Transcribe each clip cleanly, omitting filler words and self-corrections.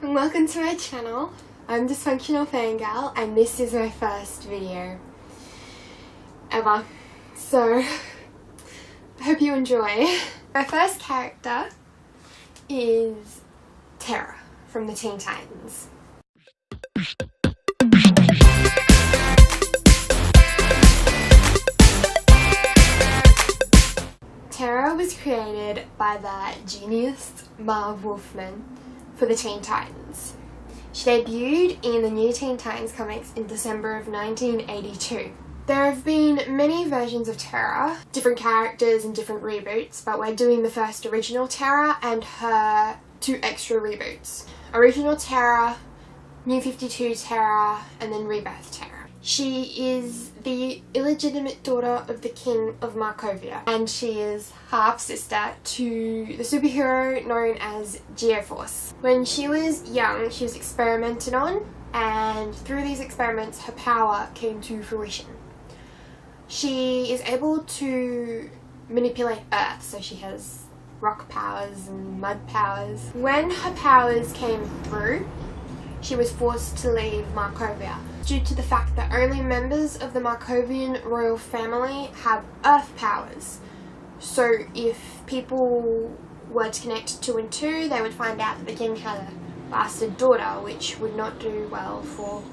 and welcome to my channel. I'm Dysfunctional Fangirl and this is my first video ever, so I hope you enjoy. My first character is Terra from the Teen Titans. Terra was created by the genius Marv Wolfman for the Teen Titans. She debuted in the New Teen Titans comics in December of 1982. There have been many versions of Terra, different characters and different reboots, but we're doing the first original Terra and her 2 extra reboots. Original Terra, New 52 Terra, and then Rebirth Terra. She is the illegitimate daughter of the King of Markovia, and she is half-sister to the superhero known as Geoforce. When she was young, she was experimented on, and through these experiments, her power came to fruition. She is able to manipulate Earth, so she has rock powers and mud powers. When her powers came through, she was forced to leave Markovia due to the fact that only members of the Markovian royal family have Earth powers. So if people were to connect 2 and 2, they would find out that the king had a bastard daughter, which would not do well for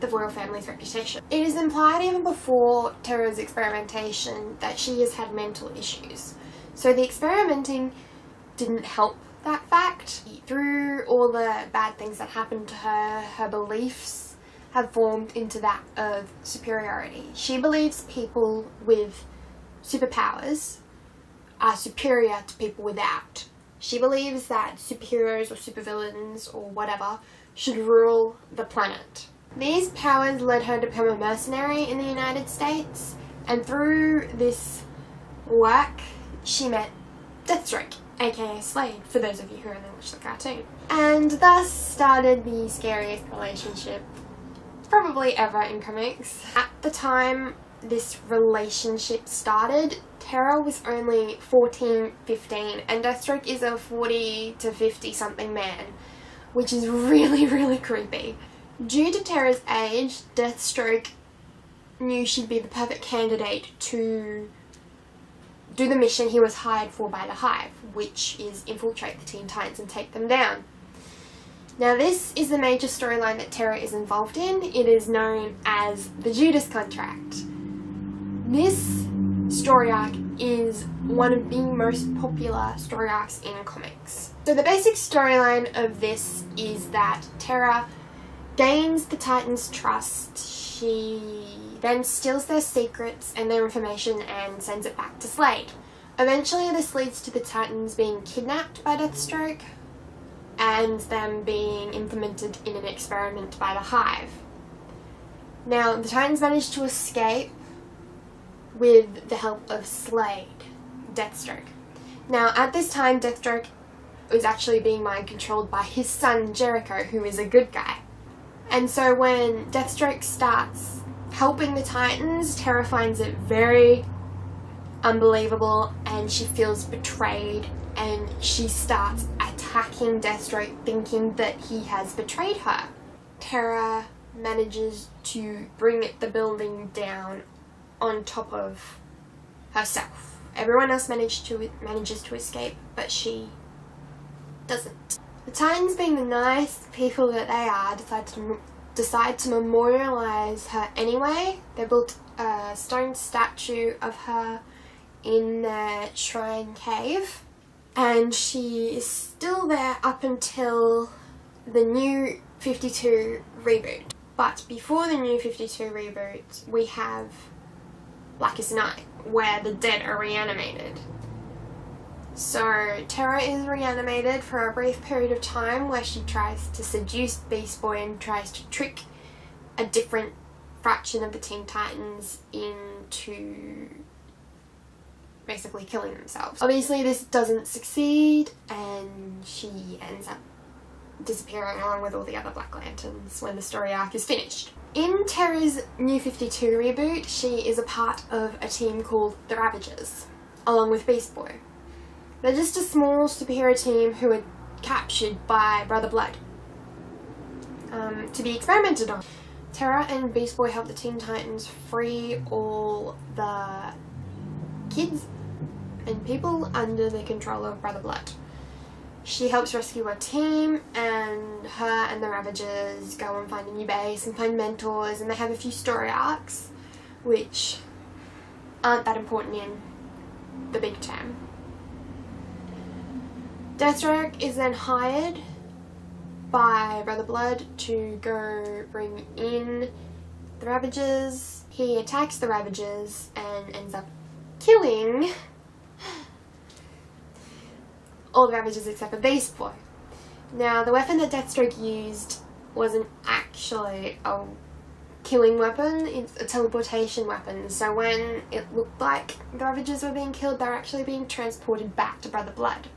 the royal family's reputation. It is implied even before Terra's experimentation that she has had mental issues. So the experimenting didn't help that fact. Through all the bad things that happened to her, her beliefs have formed into that of superiority. She believes people with superpowers are superior to people without. She believes that superheroes or supervillains or whatever should rule the planet. These powers led her to become a mercenary in the United States, and through this work she met Deathstroke, aka Slade, for those of you who only watch the cartoon. And thus started the scariest relationship probably ever in comics. At the time this relationship started, Terra was only 14, 15, and Deathstroke is a 40 to 50 something man, which is really creepy. Due to Terra's age, Deathstroke knew she'd be the perfect candidate to do the mission he was hired for by the Hive, which is infiltrate the Teen Titans and take them down. Now this is the major storyline that Terra is involved in. It is known as the Judas Contract. This story arc is one of the most popular story arcs in comics. So the basic storyline of this is that Terra gains the Titans' trust. She then steals their secrets and their information and sends it back to Slade. Eventually this leads to the Titans being kidnapped by Deathstroke and them being implemented in an experiment by the Hive. Now the Titans manage to escape with the help of Slade, Deathstroke. Now at this time Deathstroke was actually being mind controlled by his son Jericho, who is a good guy. And so when Deathstroke starts helping the Titans, Terra finds it very unbelievable and she feels betrayed, and she starts attacking Deathstroke thinking that he has betrayed her. Terra manages to bring the building down on top of herself. Everyone else manages to escape, but she doesn't. The Titans, being the nice people that they are, decide to memorialize her anyway. They built a stone statue of her in their shrine cave, and she is still there up until the New 52 reboot. But before the New 52 reboot, we have Blackest Night, where the dead are reanimated. So Terra is reanimated for a brief period of time where she tries to seduce Beast Boy and tries to trick a different fraction of the Teen Titans into basically killing themselves. Obviously this doesn't succeed and she ends up disappearing along with all the other Black Lanterns when the story arc is finished. In Terra's New 52 reboot, she is a part of a team called the Ravagers, along with Beast Boy. They're just a small superhero team who are captured by Brother Blood to be experimented on. Terra and Beast Boy help the Teen Titans free all the kids and people under the control of Brother Blood. She helps rescue her team, and her and the Ravagers go and find a new base and find mentors, and they have a few story arcs which aren't that important in the big term. Deathstroke is then hired by Brother Blood to go bring in the Ravagers. He attacks the Ravagers and ends up killing all the Ravagers except for Beast Boy. Now, the weapon that Deathstroke used wasn't actually a killing weapon, it's a teleportation weapon, so when it looked like the Ravagers were being killed, they were actually being transported back to Brother Blood.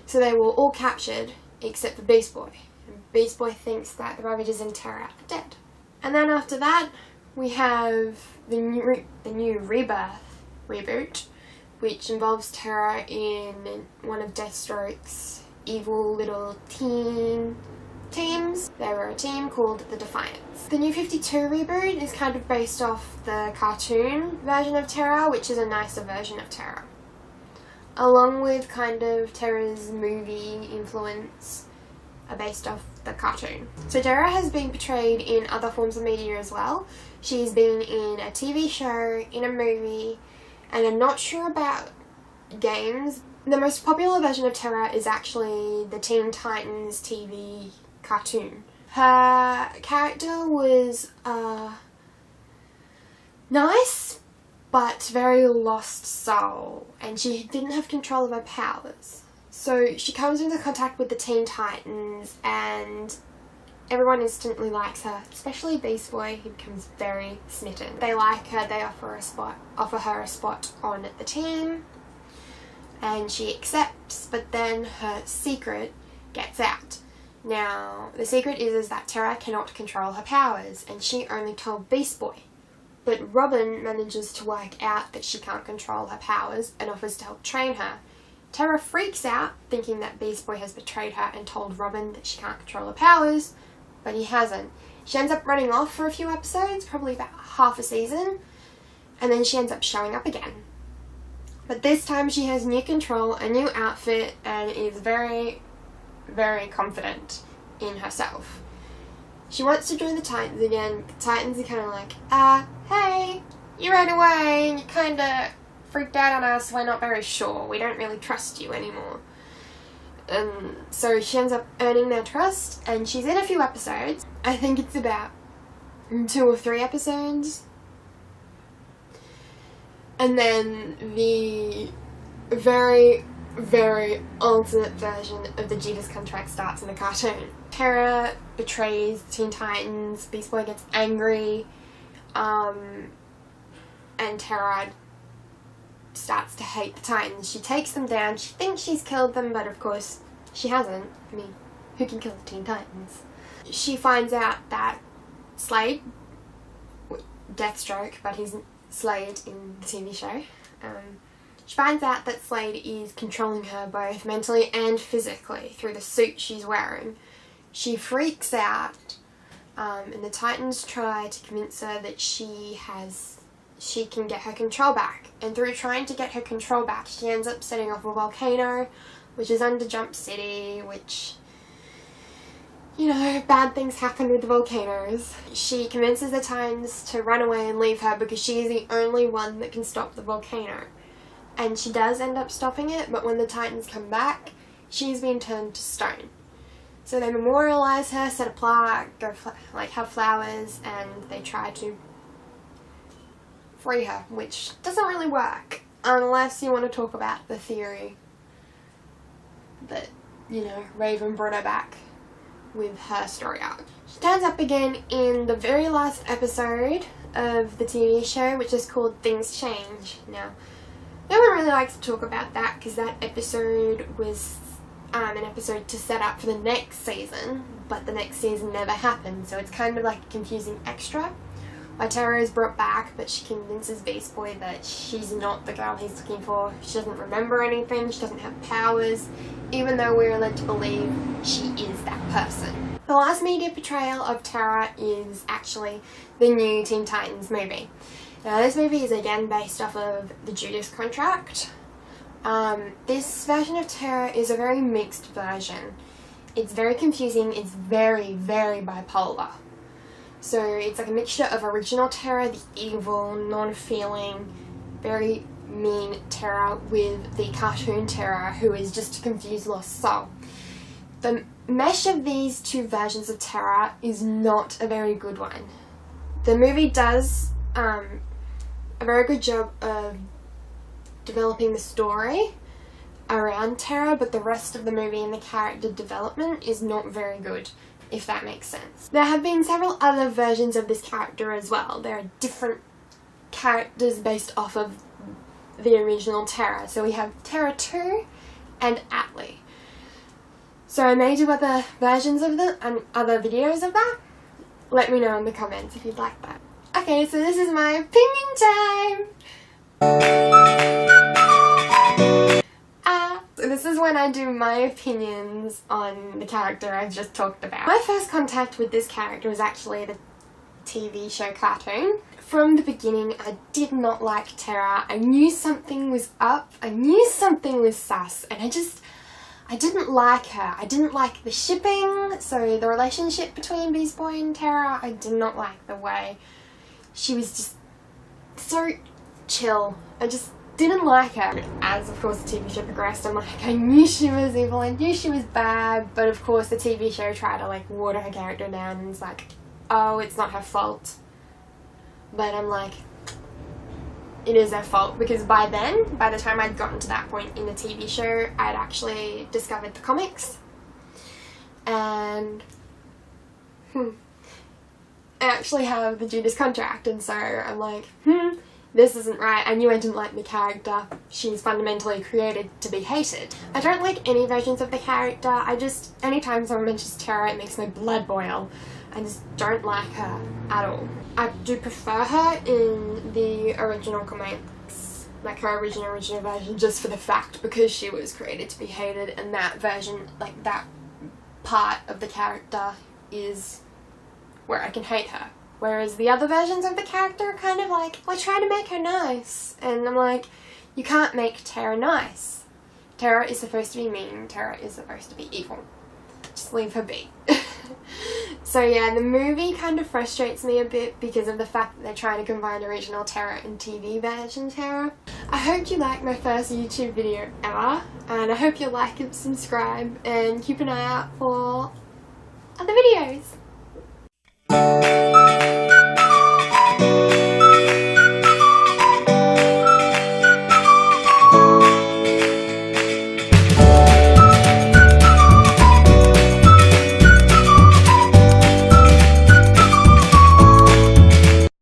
So they were all captured except for Beast Boy. And Beast Boy thinks that the Ravagers and Terra are dead. And then after that, we have the new Rebirth reboot, which involves Terra in one of Deathstroke's evil little teen teams. They were a team called the Defiance. The New 52 reboot is kind of based off the cartoon version of Terra, which is a nicer version of Terra, along with kind of Terra's movie influence are based off the cartoon. So Terra has been portrayed in other forms of media as well. She's been in a TV show, in a movie, and I'm not sure about games. The most popular version of Terra is actually the Teen Titans TV cartoon. Her character was nice, but very lost soul, and she didn't have control of her powers. So she comes into contact with the Teen Titans, and everyone instantly likes her, especially Beast Boy, who becomes very smitten. They like her, they offer her a spot on the team, and she accepts, but then her secret gets out. Now, the secret is that Terra cannot control her powers, and she only told Beast Boy. But Robin manages to work out that she can't control her powers and offers to help train her. Terra freaks out, thinking that Beast Boy has betrayed her and told Robin that she can't control her powers, but he hasn't. She ends up running off for a few episodes, probably about half a season, and then she ends up showing up again. But this time she has new control, a new outfit, and is very, very confident in herself. She wants to join the Titans again. The Titans are kind of like, hey, you ran away and you kind of freaked out on us, we're not very sure, we don't really trust you anymore. So she ends up earning their trust, and she's in a few episodes. I think it's about 2 or 3 episodes. And then the very, very alternate version of the Jesus contract starts in the cartoon. Terra betrays the Teen Titans, Beast Boy gets angry, and Terra starts to hate the Titans. She takes them down, she thinks she's killed them, but of course she hasn't. I mean, who can kill the Teen Titans? She finds out that Slade, Deathstroke, but he's Slade in the TV show, she finds out that Slade is controlling her both mentally and physically through the suit she's wearing. She freaks out, and the Titans try to convince her that she can get her control back. And through trying to get her control back, she ends up setting off a volcano, which is under Jump City, which, you know, bad things happen with the volcanoes. She convinces the Titans to run away and leave her because she is the only one that can stop the volcano. And she does end up stopping it, but when the Titans come back, she's been turned to stone. So they memorialize her, set a plaque, have flowers, and they try to free her, which doesn't really work unless you want to talk about the theory that, you know, Raven brought her back with her story arc. She turns up again in the very last episode of the TV show, which is called Things Change. Now, no one really likes to talk about that because that episode was an episode to set up for the next season, but the next season never happened, so it's kind of like a confusing extra. Terra is brought back, but she convinces Beast Boy that she's not the girl he's looking for. She doesn't remember anything, she doesn't have powers, even though we're led to believe she is that person. The last media portrayal of Terra is actually the new Teen Titans movie. Now this movie is again based off of the Judas Contract. This version of Terra is a very mixed version. It's very confusing, it's very, very bipolar. So it's like a mixture of original Terra, the evil, non-feeling, very mean Terra, with the cartoon Terra, who is just a confused lost soul. The mesh of these two versions of Terra is not a very good one. The movie does a very good job of developing the story around Terra, but the rest of the movie and the character development is not very good, if that makes sense. There have been several other versions of this character as well. There are different characters based off of the original Terra. So we have Terra 2 and Atlee. So I may do other versions of them and other videos of that. Let me know in the comments if you'd like that. Okay, so this is my opinion time! So this is when I do my opinions on the character I've just talked about. My first contact with this character was actually the TV show cartoon. From the beginning, I did not like Terra. I knew something was up, I knew something was sus, and I didn't like her. I didn't like the shipping, so the relationship between Beast Boy and Terra, I did not like the way she was just so chill. I just didn't like her. As of course the TV show progressed, I knew she was evil, I knew she was bad, but of course the TV show tried to water her character down and it's like, oh, it's not her fault. But I'm like, it is her fault, because by the time I'd gotten to that point in the TV show, I'd actually discovered the comics, and I actually have the Judas Contract, and so I'm like, this isn't right. I knew I didn't like the character. She's fundamentally created to be hated. I don't like any versions of the character. Anytime someone mentions Terra, it makes my blood boil. I just don't like her at all. I do prefer her in the original comics, like her original version, just for the fact because she was created to be hated, and that version, that part of the character is where I can hate her. Whereas the other versions of the character are kind of like, we're trying to make her nice. And I'm like, you can't make Terra nice. Terra is supposed to be mean. Terra is supposed to be evil. Just leave her be. So yeah, the movie kind of frustrates me a bit because of the fact that they're trying to combine original Terra and TV version Terra. I hope you liked my first YouTube video ever. And I hope you like and subscribe and keep an eye out for other videos.